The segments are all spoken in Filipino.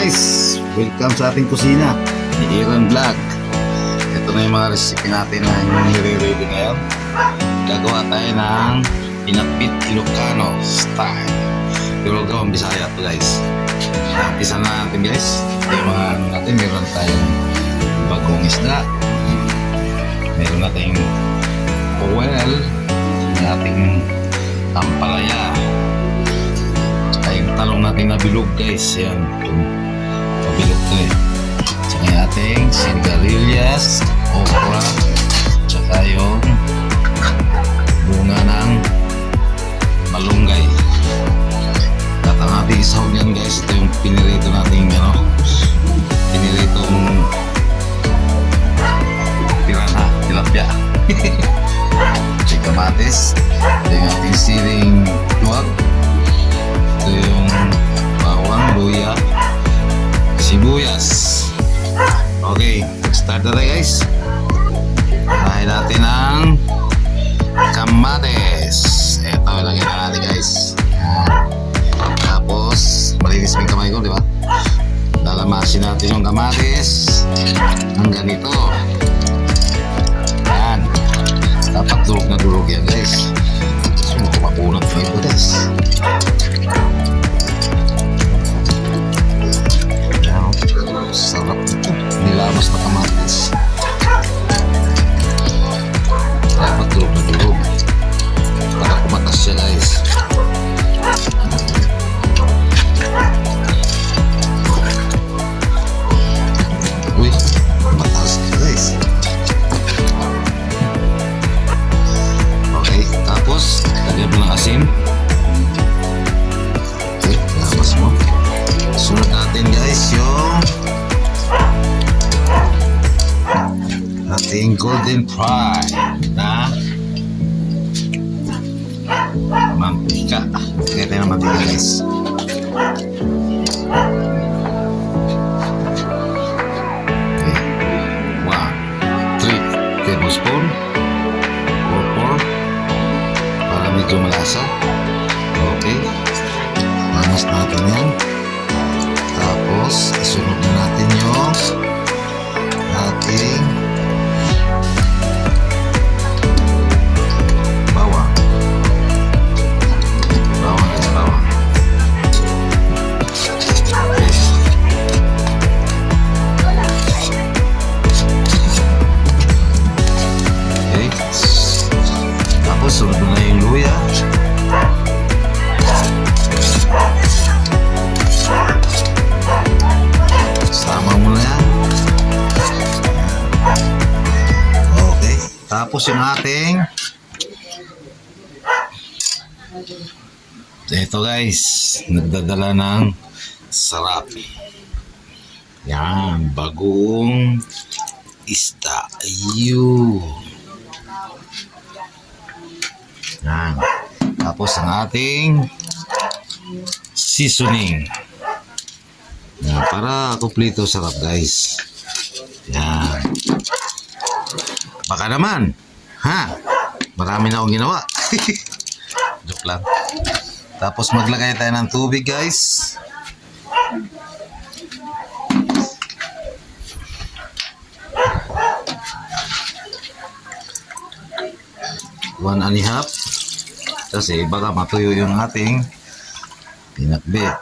guys, welcome sa ating kusina ni Aaron Vlog. Ito na yung mga recipe natin na nire-ready ngayon. Gagawa tayo ng pinakbit Ilocano style, pero gawang Bisaya to guys. Umpisa na natin guys. Ito yung mga ano natin. Meron tayong bagong isda, meron natin oil, meron nating ampalaya, yung talong natin na bilog guys. Yan, pabilog to eh. Tsaka yung ating sigarilyas, okra, tsaka yung bunga ng malunggay. At ang ating isahog yan guys, ito yung pinirito natin piniritong piranha, tilapia. Tsaka kamatis, ito yung ating siling duwag, ito yung bawang, luya, sibuyas. Okay, start na tayo guys. Unahin natin ang kamatis. Ito, lagyan na natin guys. Tapos malinis mo yung kamay ko, di ba? Lalamasin natin yung kamatis ng ganito. Yan, dapat durog na durog yan guys. So makunat na ito guys. Sarap nito, nilamas na kamatis. Dapat durog na durog para kumatas siya guys. Uy, mataas ka guys. Okay, tapos lagyan mo ng asin. Okay, lamas mo. Sunod natin guys yung ating golden fry na mantika. Lagyan tayo ng mantika guys. Okay, 3 tablespoon or 4 para medyo malasa. Okay, manas natin yan. Tapos isunod na natin yung ating bawang. Bawang guys, bawang. Okay. Okay. Tapos sunod na yung luya. Sama mo na yan. Okay. Tapos yung ating ito guys, nagdadala ng sarap. Yan, bagong isda. Ayun. Yan. Tapos ang ating seasoning. Yan, para kumpleto sarap guys. Yan. Baka naman, ha? Marami na akong ginawa. Joke lang. Tapos maglagay tayo ng tubig guys. One and a half. Kasi baka matuyo yung ating pinakbit.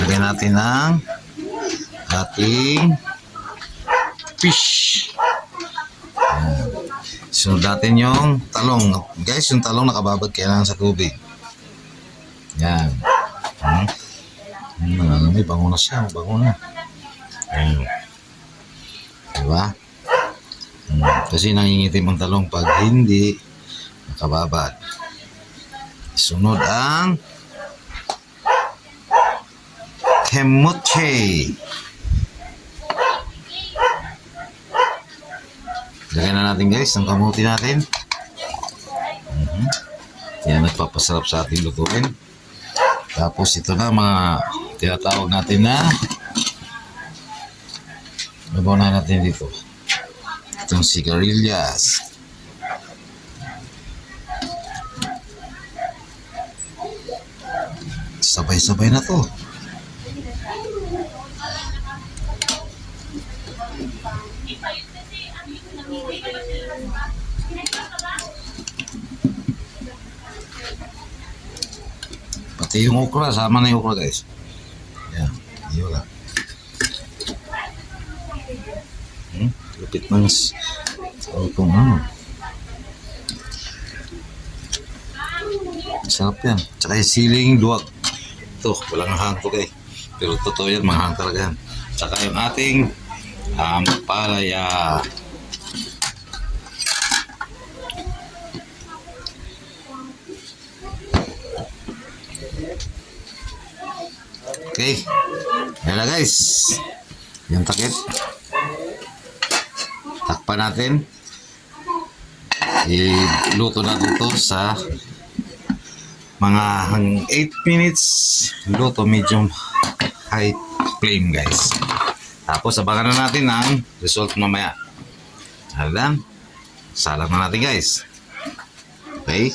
Lagyan natin ng ating fish. Ayan. Sunod natin yung talong. Guys, yung talong nakababad kailangan sa tubig. Yan. May bango na siya. Bango na. Ayan. Diba? Kasi nangingitim ang talong pag hindi nakababad. Sunod ang kemote. Lagyan na natin guys ang kamuti natin. Yan, nagpapasarap sa ating lutuin. Tapos ito na mga tinatawag natin na nagawa na natin dito. Itong sigarilyas. Sabay-sabay na to. Pati yung okra, sama na yung okra guys. Yan, yun lang. Lupit ng itong ano. Sarap yan. Tsaka yung siling duwag. Ito, walang hangtog eh. Pero totoo yan, mahang talaga yan. Tsaka yung ating palaya. Okay. Yan na guys. Yung takip. Takpan natin. Iluto natin ito sa mga 8 minutes. Luto medium high flame guys. Tapos abangan na natin ang result mamaya. Alam. Salang na natin guys. Okay.